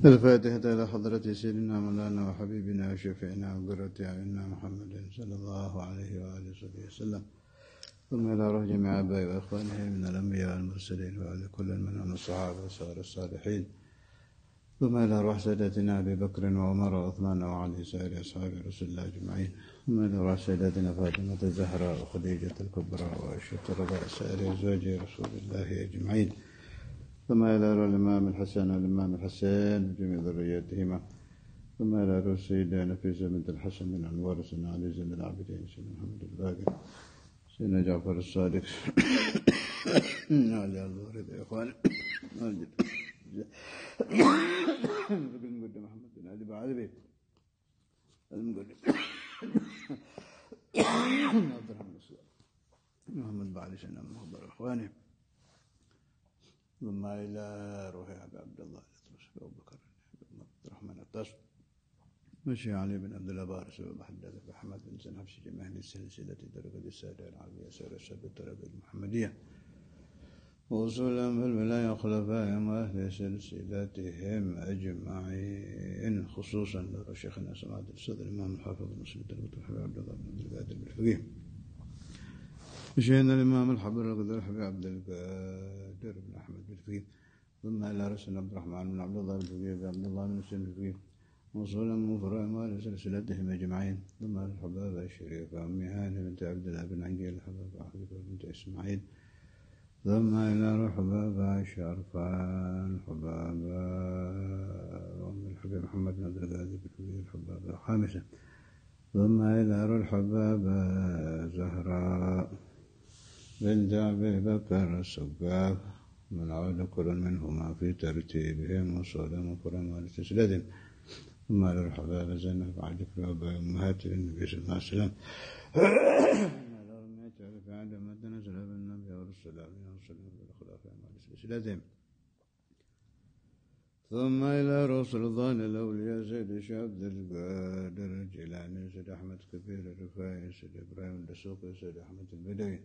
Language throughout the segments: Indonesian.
الفاتحة إلى حضرة سيدنا مولانا وحبيبنا وشفيعنا وقرة أعيننا محمد صلى الله عليه وآله وصحبه وسلم، ثم إلى روح جميع آبائي وإخوانه من الأنبياء والمرسلين وإلى كل من الصحابة وسائر الصالحين، ثم إلى روح سيداتنا أبي بكر وعمر وعثمان وعلي سائر أصحاب رسول الله أجمعين، ثم إلى روح سيداتنا فاطمة الزهراء وخديجة الكبرى وعائشة رضي سائر أزواج رسول الله أجمعين، ثم إلى روح الإمام الحسن والإمام الحسين وجميع ذرياتهما، ثم إلى روح سيدنا نفيسة بنت الحسن من أنوار سيدنا علي زين العابدين سيدنا محمد الباقر سيدنا جعفر الصادق علي الوارد يا إخوان المقدم محمد بن علي بعذبي المقدم عبد الرحمن محمد بعلي سيدنا محضر إخواني، ثم إلى روح عبد الله أبو بكر عبد الرحمن الطاس مشي علي بن عبد الله بارس ومحدث أحمد بن زنحبس جميع السلسلة درجة السادة العربية سير السبب الطريقة المحمدية ووصولهم في الولاية وخلفائهم وأهل سلسلتهم أجمعين، خصوصا شيخنا سماحة الأستاذ الإمام الحافظ المسلم عبد الله بن عبد القادر بالفقيه، شيخنا الإمام الحبر القدر حبيب عبد القادر بن أحمد بالفقيه، ثم إلى رسول عبد الرحمن بن عبد الله بالفقيه عبد الله بن مسلم بالفقيه، وصولا من فروعهم وأهل سلسلتهم أجمعين، ثم الحبابة الشريفة أم هاني بنت عبد الله بن عقيل الحبابة حبيبة بنت إسماعيل، ثم إلى روح حبابة شرفان حبابة أم الحبيب محمد بن عبد القادر بالفقيه الحبابة الخامسة، ثم إلى روح حبابة زهراء بنت أبي بكر السقاف من عود كل منهما في ترتيبهم وصولهم وفرهم ولسلسلتهم، ثم إلى روح حبابة زينب بعد كتاب أمهات النبي صلى الله عليه وسلم عندما تنزل بالنبي ورسل عليه وسلم بالخلافة ولسلسلتهم، ثم إلى رسول الله الأولياء سيد الشيخ عبد القادر الجيلاني سيد أحمد كبير الرفاعي سيد إبراهيم الدسوقي سيد أحمد البدوي،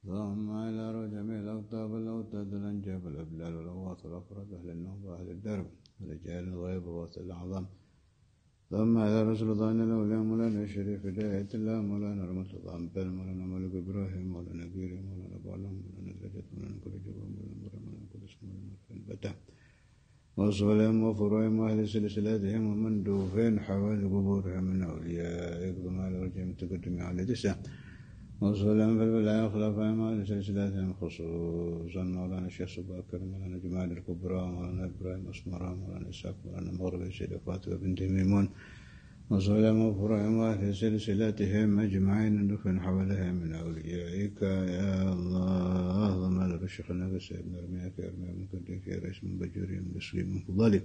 ثم إلى جميع الأقطاب الأوتاد الأنجاب الأبلال والأواط والأفراد أهل النوبة أهل الدرب رجال الغيب وغوث الأعظم، ثم إلى رسول الله الأولياء مولانا الشريف هداية الله مولانا رحمة الله أمبال مولانا ملك إبراهيم مولانا قيري مولانا بعلم مولانا درجة مولانا كل جبر مولانا مرة مولانا كل اسم مولانا كل بتة وصولهم وفروعهم وأهل سلسلاتهم ومندوفين حوالي قبورهم من أوليائك ثم على رجهم تقدم على تسع وصولهم في الولاية وخلافهم وأهل سلسلاتهم خصوصا مولانا الشيخ سباكر مولانا جمال الكبرى مولانا إبراهيم أسمرة مولانا إسحاق مولانا مغربي سيدة فاطمة بنت ميمون وصولهم وفروعهم وأهل سلسلاتهم أجمعين دفن حولهم من أوليائك يا الله، ثم على رشيخنا سيدنا رميك يا رمي من كنتك يا رئيس من بجوري من بسري من فضلك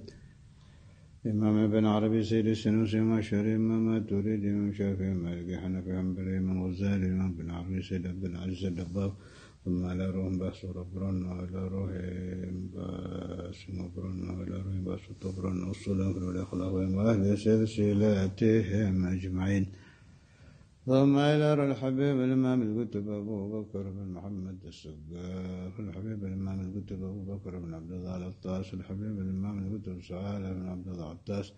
إمام ابن عربي سيد السنوسي ومشهري إمام تريد إمام شافعي مالك حنفي حنبلي إمام غزالي إمام ابن عربي سيد عبد العزيز الدباغ، ثم على روح باس ربرن وعلى روح باس مبرن وعلى روح باس طبرن وصولهم في الأخلاق وأهل سلسلاتهم أجمعين، ثم إلى الحبيب الإمام الكتب أبو بكر بن محمد السقاف الحبيب الإمام الكتب أبو بكر بن عبد الله العطاس الحبيب الإمام الكتب سعالة بن عبد الله العطاس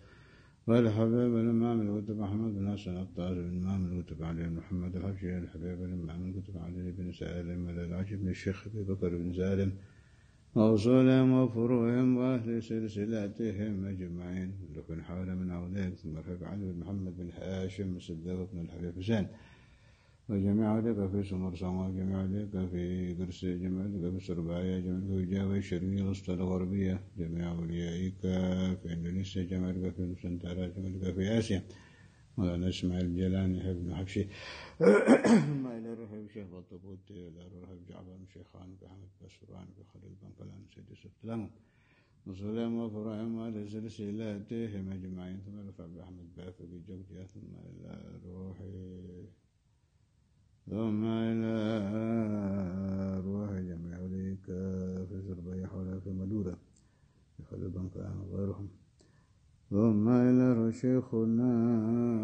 والحبيب الإمام الكتب محمد بن حسن العطاس الإمام الكتب علي بن محمد الحبشي الحبيب الإمام الكتب علي بن سالم العجب بن الشيخ أبي بكر بن سالم وأصولهم وفروعهم وأهل سلسلاتهم أجمعين لكن حول من أولئك ثم الحبيب علي بن محمد بن هاشم الصديق بن الحبيب حسين وجميع ذلك في سمرسان وجميع ذلك في قرس جميع ذلك في سربايا جميع ذلك في جاوة الشرقية الوسطى الغربية جميع أوليائك في إندونيسيا جميع ذلك في نسنتارا جميع ذلك في آسيا مولانا إسماعيل الجيلاني ابن حبشي ثم إلى روح الشيخ بطبوط إلى روح جعفر بن شيخان بحمد بسران بخليل بن فلان سيد يوسف تلامو وصولهم وفروعهم وعلى سلسلاتهم أجمعين، ثم رفع بأحمد بافق جوجة ثم إلى روح جميع ذلك في زربية حولها في مدورة بخليل بن فلان وغيرهم، ثم إلى شيخنا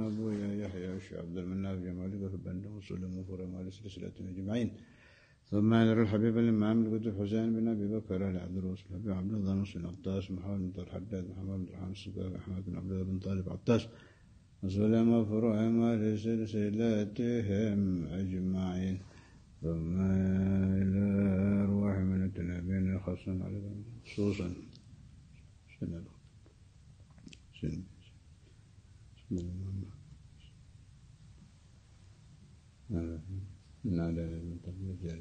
أبويا يحيى الشيخ عبد المناف جمالك في بندم وصولهم وفروعهم وعلى سلسلاتهم أجمعين، ثم إلى الحبيب الإمام الكتب حسين بن أبي بكر عبد الرؤوس الحبيب عبد الله نصر عطاس محمد بن الحداد محمد بن الرحمن السكاك أحمد بن عبد الله بن طالب عطاس وسلم فروعهم ولسلسلتهم أجمعين ثم إلى أرواح من التنابين خاصة على خصوصا سند نادى المتقبل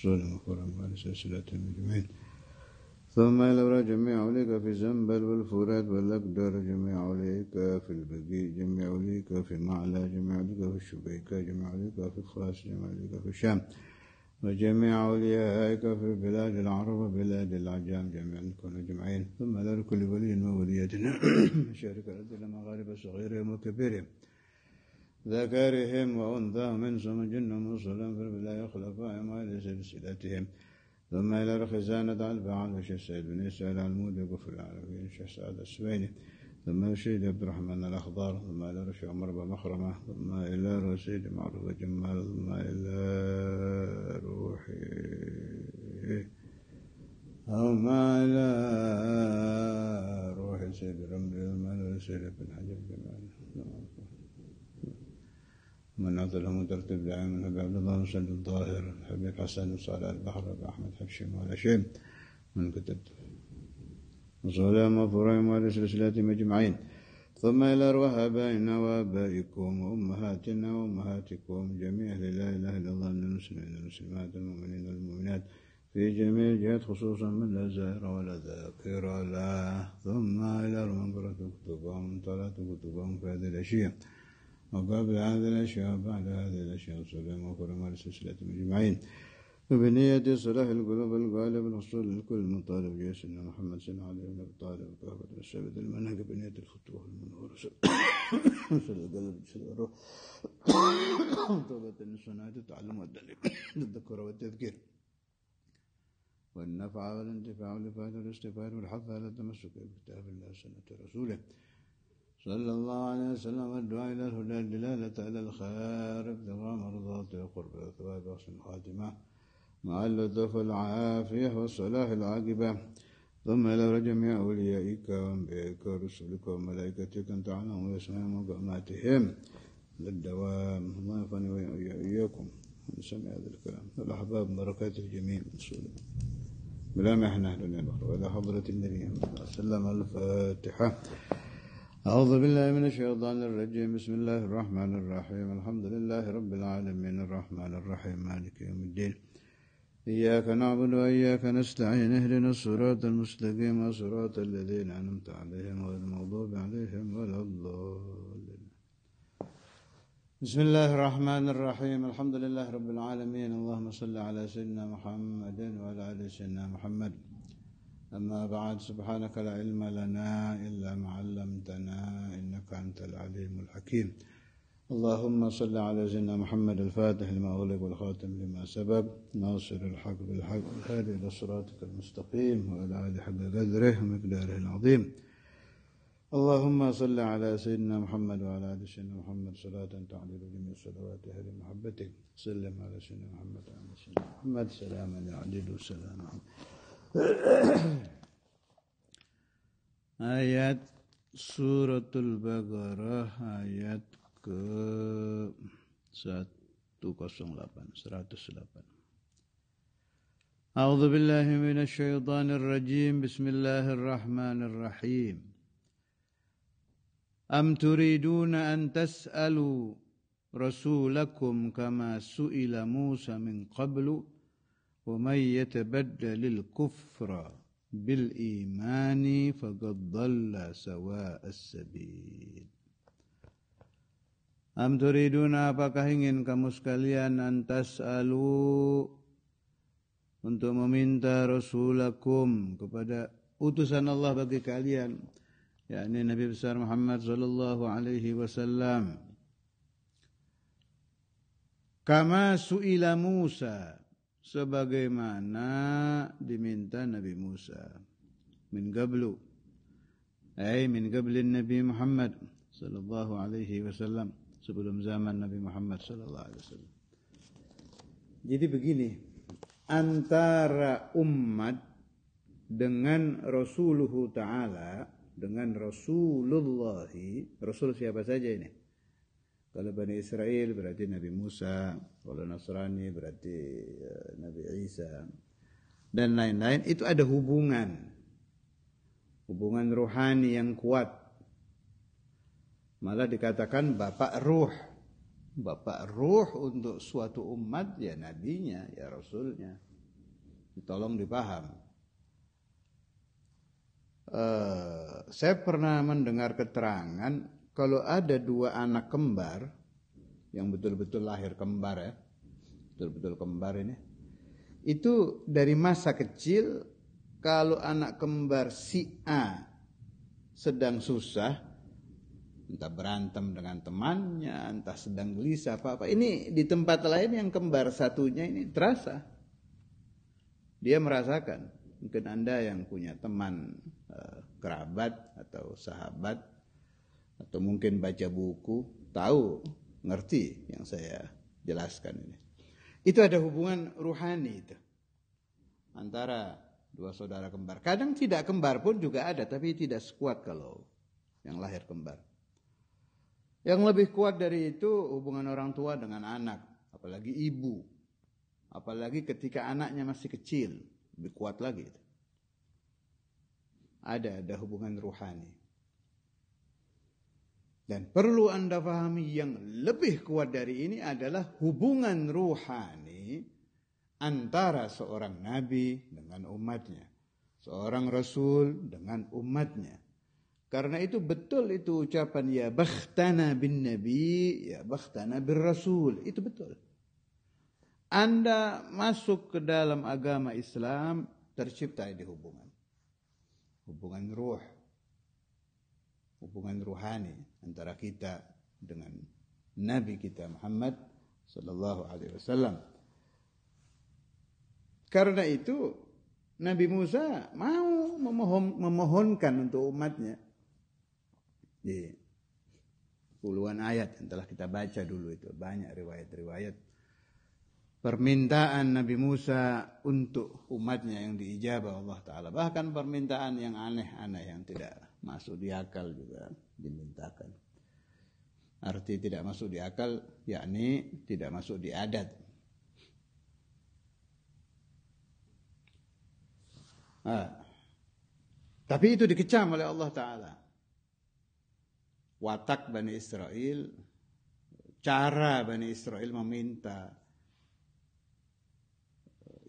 صلى مفرم على سلسلتهم أجمعين ثم إلى جميع أوليك في زنبل والفرات والأقدر جميع أوليك في البقيع جميع أوليك في معلى جميع أوليك في الشبيكة جميع أوليك في الخاص جميع أوليك في الشام وجميع أوليائك في بلاد العرب وبلاد العجام جميعا كن أجمعين ثم إلى كل ولي وولية مشارك الأرض إلى مغارب صغيرهم وكبيرهم ذكرهم وأنثاهم إنسهم وجنهم وصلهم في البلاء خلفائهم وإلى سلسلتهم ثم إلى خزانة الفعال وشيخ سيد بن إسرائيل العلمود وكفر العربي الشيخ سعد السويني ثم الشيخ عبد الرحمن الأخضر ثم إلى رشيد عمر بمخرمة ثم إلى رشيد معروف جمال ثم إلى روحي ثم إلى روح سيد رمل ثم سيد بن حجر جمال من عطلهم ترتيب دائما أبي عبد الله مسلم الظاهر الحبيب حسن صالح البحر أحمد حبشم ولا شيء من كتبت وصلهم وفرهم وعلى سلسلاتهم أجمعين ثم إلى أرواح آبائنا وآبائكم وأمهاتنا وأمهاتكم جميع لا إله إلا الله من المسلمين والمسلمات المؤمنين والمؤمنات في جميع الجهات خصوصا من لا زائر ولا ذاكر له ثم إلى من قرأت كتبهم طلعت كتبهم في هذه الأشياء وقبل هذه الأشياء وبعد هذه الأشياء وسلم وكرم على سلسلة أجمعين وبنية صلاح القلوب الغالب الحصول لكل مطالب جيسنا محمد سنة عليه بن أبي طالب وكافة السبت المنهج بنية الفتوح المنور وصل القلب وصل الروح توبة الصناعة التعلم والدليل الذكر والتذكير والنفع والانتفاع والإفادة والاستفادة والحث على التمسك بكتاب الله سنة رسوله صلى الله عليه وسلم والدعاء إلى الهدى الدلالة على الخير ابتغاء مرضاته وقرب وثواب وحسن الخاتمة مع اللطف والعافية والصلاح العاقبة ثم إلى جميع أوليائك وأنبيائك ورسلك وملائكتك أن تعلم ويسمع مقاماتهم للدوام الله ينفعني وإياكم من سمع هذا الكلام والأحباب بركات الجميع بلا محنة لنا الأخرى وإلى حضرة النبي صلى الله عليه وسلم الفاتحة أعوذ بالله من الشيطان الرجيم بسم الله الرحمن الرحيم الحمد لله رب العالمين الرحمن الرحيم مالك يوم الدين إياك نعبد وإياك نستعين اهدنا الصراط المستقيم صراط الذين أنعمت عليهم غير المغضوب عليهم ولا الضالين بسم الله الرحمن الرحيم الحمد لله رب العالمين اللهم صل على سيدنا محمد وعلى آل سيدنا محمد أما بعد سبحانك لا علم لنا إلا ما علمتنا إنك أنت العليم الحكيم اللهم صل على سيدنا محمد الفاتح لما أغلق والخاتم لما سبق ناصر الحق بالحق والهادي إلى صراطك المستقيم وعلى آله حق قدره ومقداره العظيم اللهم صل على سيدنا محمد وعلى آل سيدنا محمد صلاة تعدل جميع الصلوات أهل محبتك سلم على سيدنا محمد وعلى سيدنا محمد سلاما يعدل سلاما Ayat Suratul Baqarah ayat ke 108. A'udzu billahi minasy syaithanir rajim. Bismillahirrahmanirrahim. Am turiduna an tas'alu rasulakum kama su'ila Musa min qablu wa may yatabaddalil kufra bil imani faqad dhalla sawa'as sabil. Am turiduna, apakah ingin kamu sekalian antas'alu untuk meminta rasulakum kepada utusan Allah bagi kalian, yakni Nabi besar Muhammad sallallahu alaihi wasallam, kama su'ila Musa, sebagaimana diminta Nabi Musa, min qablu, ay min qablin Nabi Muhammad sallallahu alaihi wasallam, sebelum zaman Nabi Muhammad sallallahu alaihi wasallam. Jadi begini, antara umat dengan Rasuluhu Ta'ala, dengan Rasulullah. Rasul siapa saja ini? Kalau Bani Israel berarti Nabi Musa, kalau Nasrani berarti Nabi Isa, dan lain-lain. Itu ada hubungan rohani yang kuat. Malah dikatakan Bapak Ruh untuk suatu umat, ya nabinya, ya rasulnya. Tolong dipaham. Saya pernah mendengar keterangan kalau ada 2 anak kembar yang betul-betul lahir kembar ya, betul-betul kembar ini, itu dari masa kecil kalau anak kembar si A sedang susah, entah berantem dengan temannya, entah sedang gelisah apa-apa, ini di tempat lain yang kembar satunya ini terasa. Dia merasakan. Mungkin Anda yang punya teman kerabat atau sahabat, atau mungkin baca buku, tahu, ngerti yang saya jelaskan ini. Itu ada hubungan ruhani itu antara 2 saudara kembar. Kadang tidak kembar pun juga ada, tapi tidak sekuat kalau yang lahir kembar. Yang lebih kuat dari itu hubungan orang tua dengan anak, apalagi ibu. Apalagi ketika anaknya masih kecil, lebih kuat lagi itu. Ada hubungan ruhani. Dan perlu Anda pahami yang lebih kuat dari ini adalah hubungan ruhani antara seorang nabi dengan umatnya, seorang rasul dengan umatnya. Karena itu betul itu ucapan ya bakhtana bin nabi, ya bakhtana bin rasul, itu betul. Anda masuk ke dalam agama Islam, tercipta di hubungan ruh, hubungan ruhani antara kita dengan Nabi kita Muhammad sallallahu alaihi wasallam. Karena itu Nabi Musa mau memohonkan untuk umatnya di puluhan ayat yang telah kita baca dulu itu, banyak riwayat-riwayat permintaan Nabi Musa untuk umatnya yang diijabah Allah Ta'ala. Bahkan permintaan yang aneh-aneh yang tidak masuk di akal juga dimintakan. Arti tidak masuk di akal, yakni tidak masuk di adat. Tapi itu dikecam oleh Allah Ta'ala. Watak Bani Israel, cara Bani Israel meminta,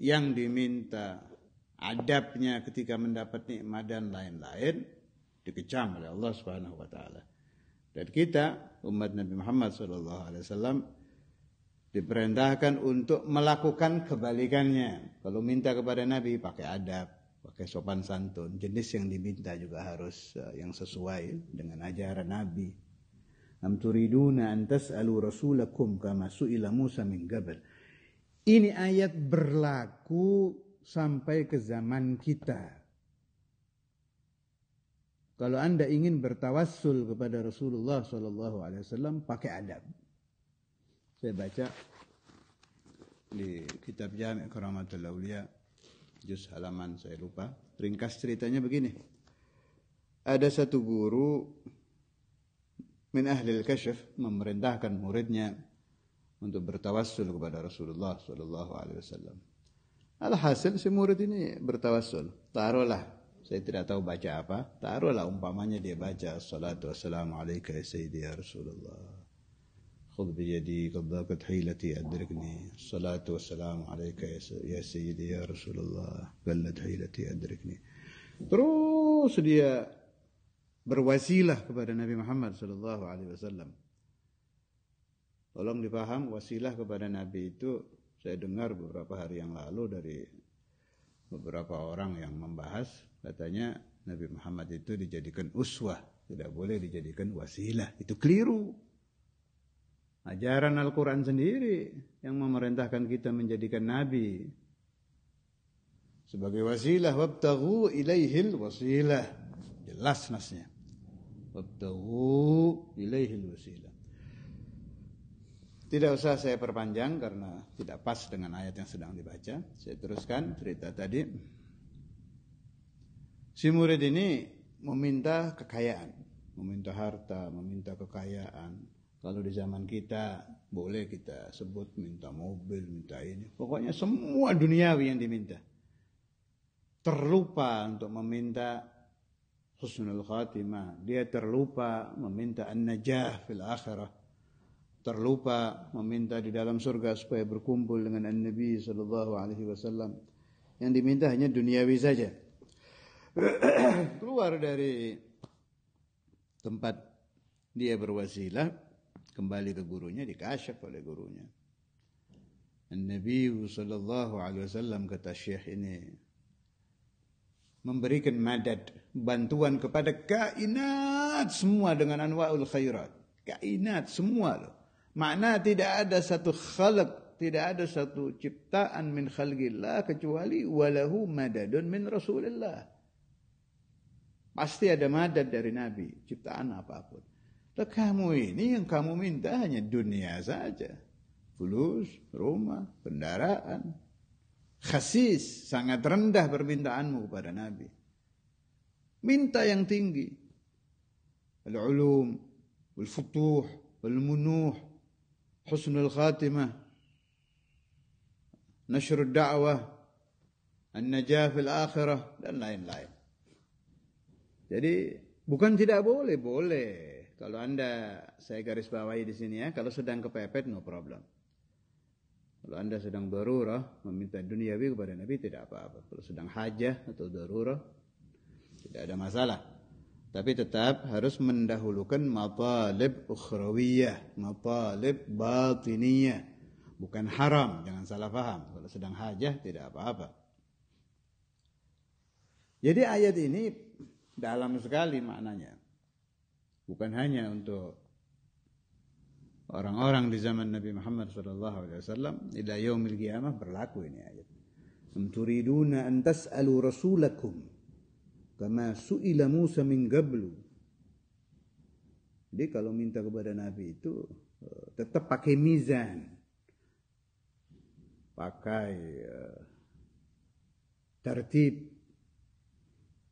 yang diminta, adabnya ketika mendapat nikmat dan lain-lain, dikecam oleh Allah Subhanahu wa taala. Dan kita umat Nabi Muhammad sallallahu alaihi wasallam diperintahkan untuk melakukan kebalikannya. Kalau minta kepada Nabi pakai adab, pakai sopan santun, jenis yang diminta juga harus yang sesuai dengan ajaran Nabi. Am turiduna an tas'alu rasulakum kama su'ila Musa min qabl. Ini ayat berlaku sampai ke zaman kita. Kalau Anda ingin bertawassul kepada Rasulullah SAW, pakai adab. Saya baca di kitab Jami' Karamatul Auliya, juz halaman saya lupa. Ringkas ceritanya begini. Ada satu guru min ahlil kasyaf memerintahkan muridnya untuk bertawassul kepada Rasulullah SAW. Alhasil si murid ini bertawassul. Taruhlah, saya tidak tahu baca apa. Taruhlah umpamanya dia baca Assalatu wassalamu alaika ya sayyidi ya Rasulullah. Khudh biyadi qad daqat hilati adrikni. Assalatu wassalamu alaika ya sayyidi ya Rasulullah. Qallat hilati adrikni. Terus dia berwasilah kepada Nabi Muhammad SAW. Tolong dipaham, wasilah kepada Nabi itu saya dengar beberapa hari yang lalu dari beberapa orang yang membahas, katanya Nabi Muhammad itu dijadikan uswah, tidak boleh dijadikan wasilah. Itu keliru. Ajaran Al-Quran sendiri yang memerintahkan kita menjadikan Nabi sebagai wasilah. Wabtaghu ilaihil wasilah. Jelas nasnya. Wabtaghu ilaihil wasilah. Tidak usah saya perpanjang karena tidak pas dengan ayat yang sedang dibaca. Saya teruskan cerita tadi. Si murid ini meminta kekayaan, meminta harta, meminta kekayaan. Kalau di zaman kita boleh kita sebut minta mobil, minta ini. Pokoknya semua duniawi yang diminta. Terlupa untuk meminta husnul khatimah. Dia terlupa meminta an-najah fil akhirah. Terlupa meminta di dalam surga supaya berkumpul dengan An-Nabi sallallahu alaihi wasallam. Yang diminta hanya duniawi saja. Keluar dari tempat dia berwasilah, kembali ke gurunya, dikasyaf oleh gurunya. An-Nabi sallallahu alaihi wasallam, kata Syekh ini, memberikan madad, bantuan kepada kainat semua dengan anwa'ul khairat. Kainat semua loh. Makna tidak ada satu khalq, tidak ada satu ciptaan min khalqillah kecuali walahu madadun min Rasulillah. Pasti ada madad dari Nabi, ciptaan apapun. Lah kamu ini yang kamu minta hanya dunia saja. Fulus, rumah, kendaraan. Khasis, sangat rendah permintaanmu kepada Nabi. Minta yang tinggi. Al-ulum, wal-futuh, wal-munuh, husnul khatimah, nashrud da'wah, an-najah fil akhirah, dan lain-lain. Jadi bukan tidak boleh, boleh. Kalau Anda, saya garis bawahi di sini ya, kalau sedang kepepet no problem. Kalau Anda sedang darurah meminta duniawi kepada Nabi tidak apa-apa. Kalau sedang hajah atau darurah tidak ada masalah. Tapi tetap harus mendahulukan matalib ukhrawiyah, matalib batiniyah. Bukan haram, jangan salah paham. Kalau sedang hajah tidak apa-apa. Jadi ayat ini dalam sekali maknanya. Bukan hanya untuk orang-orang di zaman Nabi Muhammad SAW. Ila yaumil qiyamah berlaku ini ayat. Am turiduna an tas'alu rasulakum kama su'ila Musa min qablu. Jadi kalau minta kepada Nabi itu tetap pakai mizan. Pakai tertib.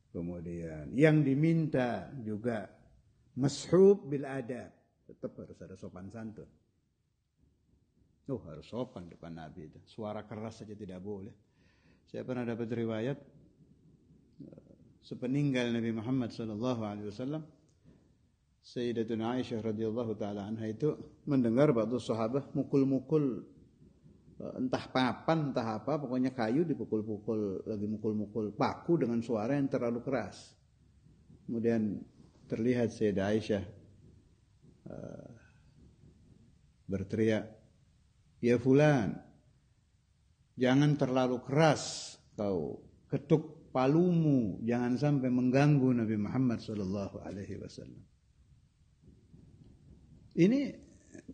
Kemudian yang diminta juga mashub bil adab. Tetap harus ada sopan santun. Harus sopan depan Nabi itu. Suara keras saja tidak boleh. Saya pernah dapat riwayat sepeninggal Nabi Muhammad SAW, Sayyidatuna Aisyah radhiyallahu taala anha itu mendengar ba'du sahabat mukul-mukul entah papan entah apa, pokoknya kayu dipukul-pukul, lagi mukul-mukul paku dengan suara yang terlalu keras. Kemudian terlihat Sayyidah Aisyah berteriak, "Ya fulan, jangan terlalu keras kau ketuk palumu, jangan sampai mengganggu Nabi Muhammad sallallahu alaihi wasallam." Ini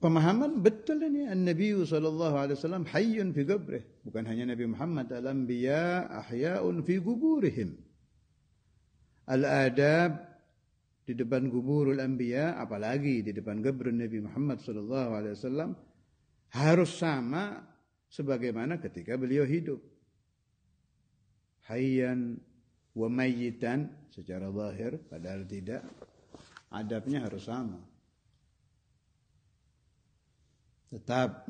pemahaman betul ini. An-Nabi sallallahu alaihi wasallam hayyun fi qabrih. Bukan hanya Nabi Muhammad, al-anbiya ahya'un fi quburihim. Al-adab di depan kuburul anbiya, apalagi di depan kubur Nabi Muhammad sallallahu alaihi wasallam, harus sama sebagaimana ketika beliau hidup. Hayyan wa mayyitan secara zahir, padahal tidak. Adabnya harus sama. Tetap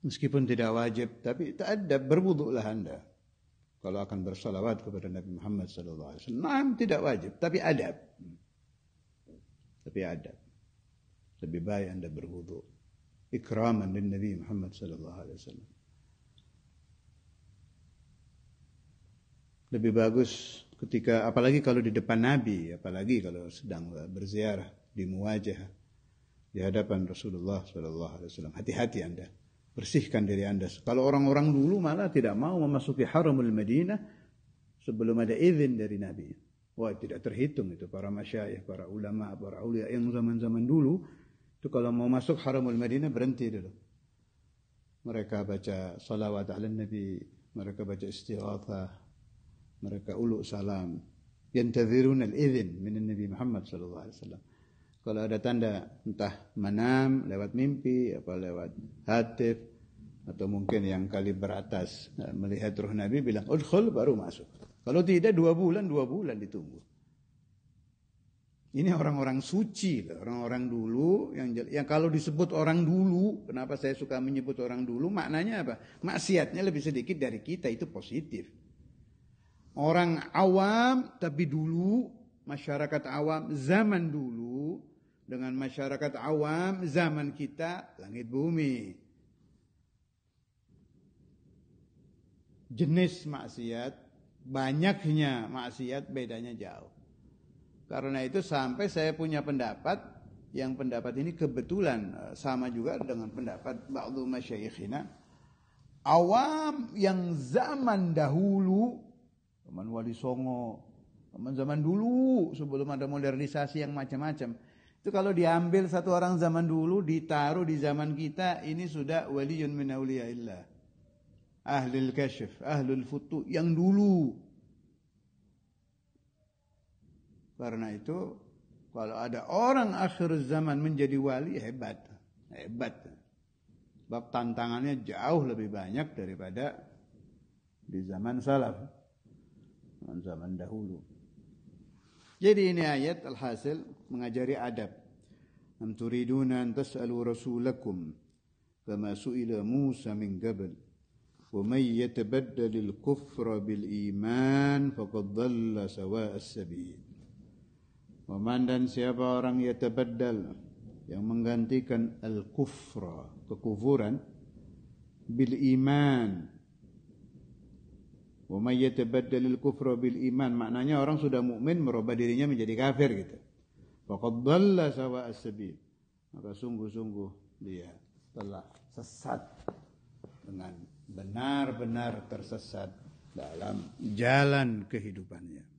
meskipun tidak wajib, tapi ta'adab, berwuduklah Anda kalau akan bersalawat kepada Nabi Muhammad sallallahu alaihi wasallam. Naam, tidak wajib, tapi adab. Tapi adab. Lebih baik Anda berwuduk ikraman lin Nabi Muhammad sallallahu alaihi wasallam. Lebih bagus ketika, apalagi kalau di depan Nabi, apalagi kalau sedang berziarah di muwajah di hadapan Rasulullah SAW. Hati-hati Anda, bersihkan diri Anda. Kalau orang-orang dulu malah tidak mau memasuki Haramul Madinah sebelum ada izin dari Nabi. Wah, tidak terhitung itu para masyayikh, para ulama, para aulia yang zaman-zaman dulu itu kalau mau masuk Haramul Madinah berhenti dulu. Mereka baca salawat ala Nabi, mereka baca istighatsah, mereka ulu salam, yantazirun al-izin min Nabi Muhammad sallallahu alaihi wasallam. Kalau ada tanda entah manam, lewat mimpi, apa lewat hatif, atau mungkin yang kali beratas melihat ruh Nabi bilang udkhul baru masuk. Kalau tidak 2 bulan ditunggu. Ini orang-orang suci, orang-orang dulu yang kalau disebut orang dulu, kenapa saya suka menyebut orang dulu? Maknanya apa? Maksiatnya lebih sedikit dari kita, itu positif. Orang awam tapi dulu, masyarakat awam zaman dulu dengan masyarakat awam zaman kita, langit bumi. Jenis maksiat, banyaknya maksiat bedanya jauh. Karena itu sampai saya punya pendapat, yang pendapat ini kebetulan sama juga dengan pendapat ba'du masyayikhina. Awam yang zaman dahulu, zaman Wali Songo, zaman dulu sebelum ada modernisasi yang macam-macam. Itu kalau diambil satu orang zaman dulu, ditaruh di zaman kita, ini sudah waliyun min awliyaillah. Ahlul kasyf, ahlul futu, yang dulu. Karena itu kalau ada orang akhir zaman menjadi wali, hebat. Sebab tantangannya jauh lebih banyak daripada di zaman salaf, zaman dahulu. Jadi ini ayat alhasil mengajari adab. Am turiduna an tas'alu rasulakum kama su'ila Musa min qabl wa may yatabaddalil kufra bil iman faqad dhalla sawa'as sabil. Waman dan siapa orang yatabaddal yang menggantikan al-kufra, kekufuran, bil iman. Wa may yatabaddal al-kufra bil iman, maknanya orang sudah mukmin merubah dirinya menjadi kafir gitu. Faqad dhalla sawa'as sabil. Maka sungguh-sungguh dia telah sesat dengan benar-benar tersesat dalam jalan kehidupannya.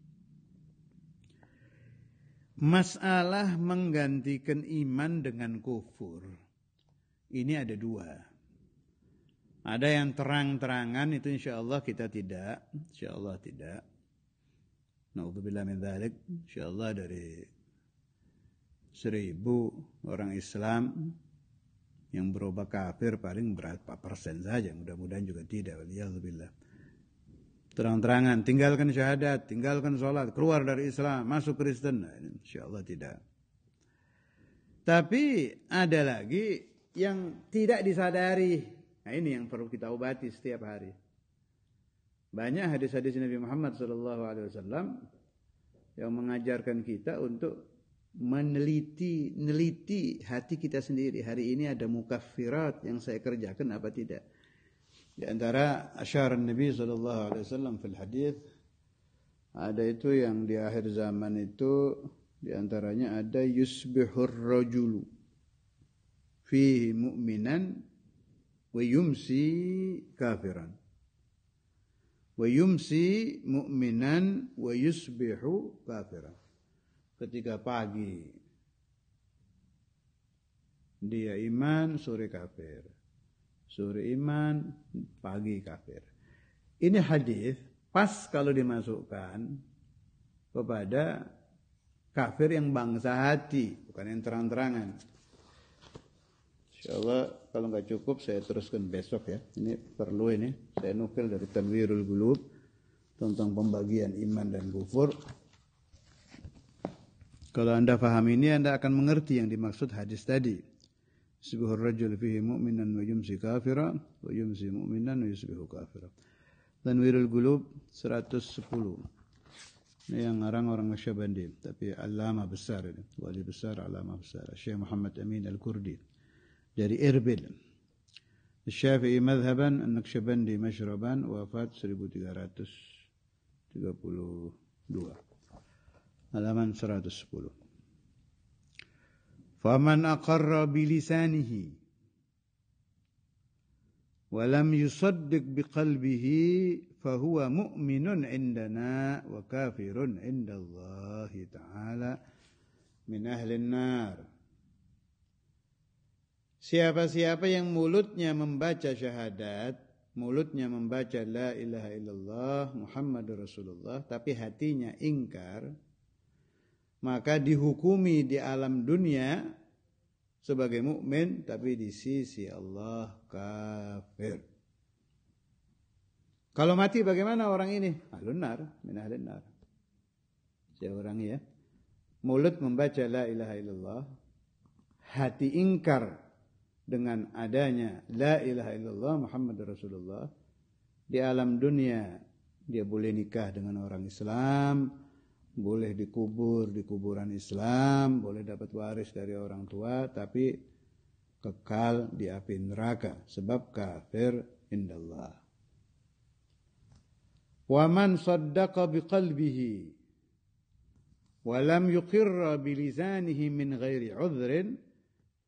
Masalah menggantikan iman dengan kufur ini ada 2. Ada yang terang-terangan, itu insyaallah kita tidak, insyaallah tidak. Naudzubillah min dzalik. Insyaallah dari 1000 orang Islam yang berubah kafir paling berapa persen saja, mudah-mudahan juga tidak, waliyadzubillah. Terang-terangan, tinggalkan syahadat, tinggalkan sholat, keluar dari Islam, masuk Kristen. Nah, insyaallah tidak. Tapi ada lagi yang tidak disadari. Nah ini yang perlu kita obati setiap hari. Banyak hadis-hadis Nabi Muhammad SAW yang mengajarkan kita untuk meneliti hati kita sendiri. Hari ini ada mukaffirat yang saya kerjakan apa tidak. Di antara asyar Nabi SAW fil hadis ada itu yang di akhir zaman itu, di antaranya ada yusbihur rajulu fihi mu'minan wa yumsi kafiran. Wa yumsi mu'minan wa yusbihu kafiran. Ketika pagi dia iman, sore kafir. Sore iman, pagi kafir. Ini hadis pas kalau dimasukkan kepada kafir yang bangsa hati, bukan yang terang-terangan. Insyaallah kalau nggak cukup saya teruskan besok ya. Ini perlu ini. Saya nukil dari Tanwirul Qulub tentang pembagian iman dan kufur. Kalau Anda paham ini, Anda akan mengerti yang dimaksud hadis tadi. Yusbihur rajul fihi mu'minan wa yumsi kafira wa yumsi mu'minan wa yusbihu kafira. Tanwirul Qulub 110. Ini yang ngarang orang Nasyabandi, tapi alama besar ini, wali besar, alama besar, Syekh Muhammad Amin Al-Kurdi dari Erbil. Syafi'i madhaban, An-Nakshabandi mashraban, wafat 1332. Halaman 110. Faman aqarra bilisanihi wa lam yusaddiq biqalbihi fahuwa mu'minun indana wa kafirun indallahi ta'ala min ahlin nar. Siapa-siapa yang mulutnya membaca syahadat, mulutnya membaca la ilaha illallah Muhammadur Rasulullah, tapi hatinya ingkar, maka dihukumi di alam dunia sebagai mukmin, tapi di sisi Allah kafir. Kalau mati bagaimana orang ini? Ahlun nar, min ahlin nar. Siapa orang ya? Mulut membaca la ilaha illallah, hati ingkar dengan adanya la ilaha illallah Muhammadur Rasulullah. Di alam dunia dia boleh nikah dengan orang Islam, boleh dikubur di kuburan Islam, boleh dapat waris dari orang tua, tapi kekal di api neraka sebab kafir indallah. Wa man saddaqa biqalbihi wa lam yuqirra bilisanihi min ghairi udhrin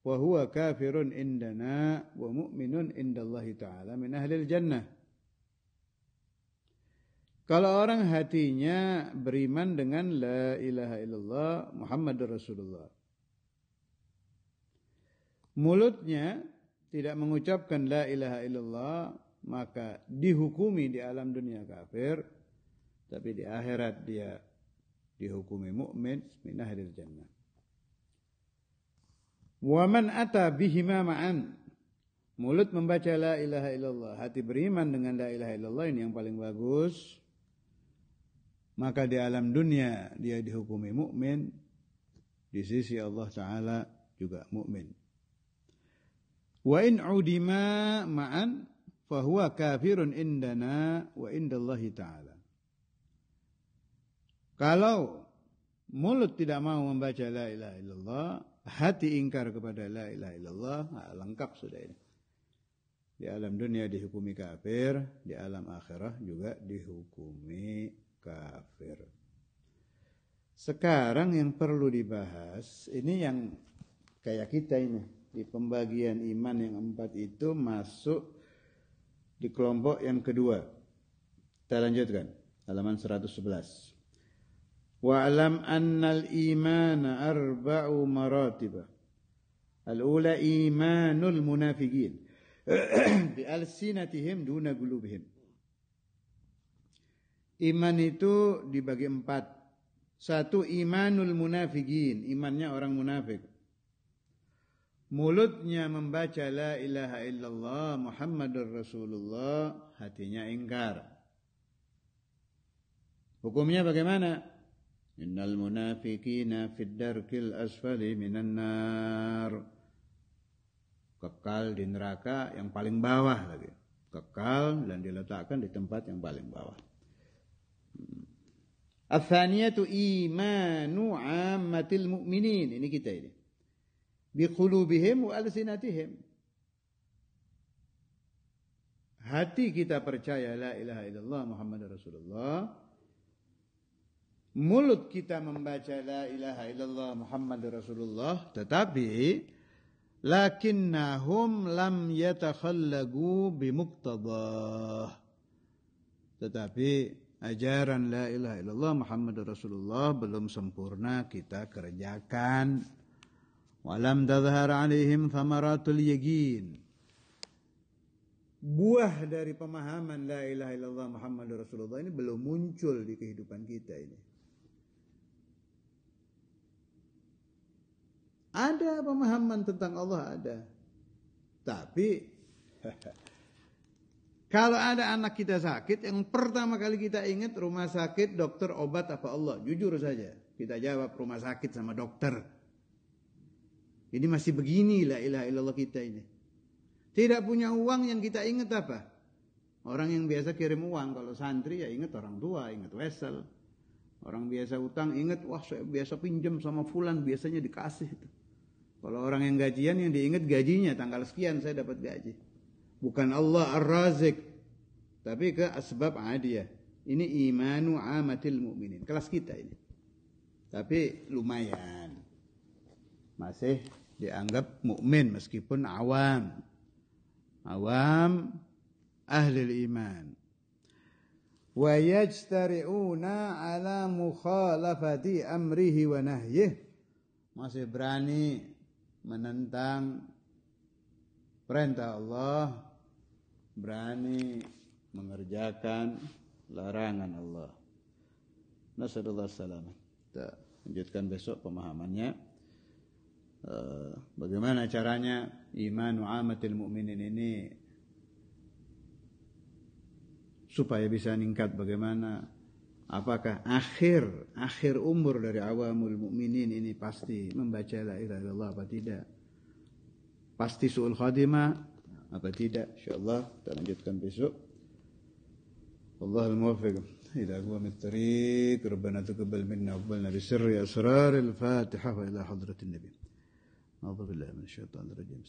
wa huwa kafirun indana wa mu'minun indallahi ta'ala min ahlil jannah. Kalau orang hatinya beriman dengan la ilaha illallah Muhammadur Rasulullah, mulutnya tidak mengucapkan la ilaha illallah, maka dihukumi di alam dunia kafir, tapi di akhirat dia dihukumi mukmin min ahlil jannah. Wa man ata bihima ma'an, mulut membaca la ilaha illallah, hati beriman dengan la ilaha illallah, ini yang paling bagus, maka di alam dunia dia dihukumi mukmin, di sisi Allah Ta'ala juga mukmin. Wa in udima ma'an fahuwa kafirun indana wa indallahi ta'ala. Kalau mulut tidak mau membaca la ilaha illallah, hati ingkar kepada la ilaha illallah, lengkap sudah ini. Di alam dunia dihukumi kafir, di alam akhirah juga dihukumi kafir. Sekarang yang perlu dibahas, ini yang kayak kita ini, di pembagian iman yang 4 itu masuk di kelompok yang kedua. Kita lanjutkan, halaman 111. Wa'lam annal imana arba'u maratibah. Al-ula imanul munafiqin bi alsinatihim duna qulubihim. Iman itu dibagi 4. 1, imanul munafiqin, imannya orang munafik. Mulutnya membaca la ilaha illallah Muhammadur Rasulullah, hatinya ingkar. Hukumnya bagaimana? Innal munafiqina fid darkil asfali minan nar. Kekal di neraka yang paling bawah lagi. Kekal dan diletakkan di tempat yang paling bawah. Ats-tsaniyatu imanu 'ammatil mu'minin. Ini kita ini. Biqulubihim wa alsinatihim. Hati kita percaya la ilaha illallah Muhammadur Rasulullah. Mulut kita membaca la ilaha illallah Muhammadur Rasulullah, tetapi lakinnahum lam yatakhallagu bimuqtadah. Tetapi ajaran la ilaha illallah Muhammadur Rasulullah belum sempurna kita kerjakan. Walam tadhhar alaihim thamaratul yaqin. Buah dari pemahaman la ilaha illallah Muhammadur Rasulullah ini belum muncul di kehidupan kita ini. Ada pemahaman tentang Allah, ada. Tapi kalau ada anak kita sakit, yang pertama kali kita ingat rumah sakit, dokter, obat apa Allah? Jujur saja, kita jawab rumah sakit sama dokter. Ini masih begini la ilaha illallah kita ini. Tidak punya uang yang kita ingat apa? Orang yang biasa kirim uang, kalau santri ya ingat orang tua, ingat wesel. Orang biasa utang ingat, wah saya biasa pinjam sama fulan, biasanya dikasih itu. Kalau orang yang gajian yang diingat gajinya, tanggal sekian saya dapat gaji. Bukan Allah Ar-Razik, tapi ke asbab adiyah. Ini imanu amatil mu'minin, kelas kita ini. Tapi lumayan, masih dianggap mukmin meskipun awam ahli iman. Wa yajtari'una ala mukhalafati amrihi wa nahyih, masih berani menentang perintah Allah, berani mengerjakan larangan Allah. Nasallallahu alaihi wasallam. lanjutkan besok pemahamannya. Bagaimana caranya iman amatil mukminin ini supaya bisa meningkat, bagaimana, apakah akhir umur dari awamul mukminin ini pasti membaca la ilaha illallah apa tidak, pasti su'ul khatimah apa tidak. Insyaallah kita lanjutkan besok. Wallahul muwaffiq ila aqwamit thariq. Rabbana taqabbal minna wa qbalna bi sirri asraril Fatihah wa ila hadratin nabi. A'udzu billahi minasyaitonir rajim.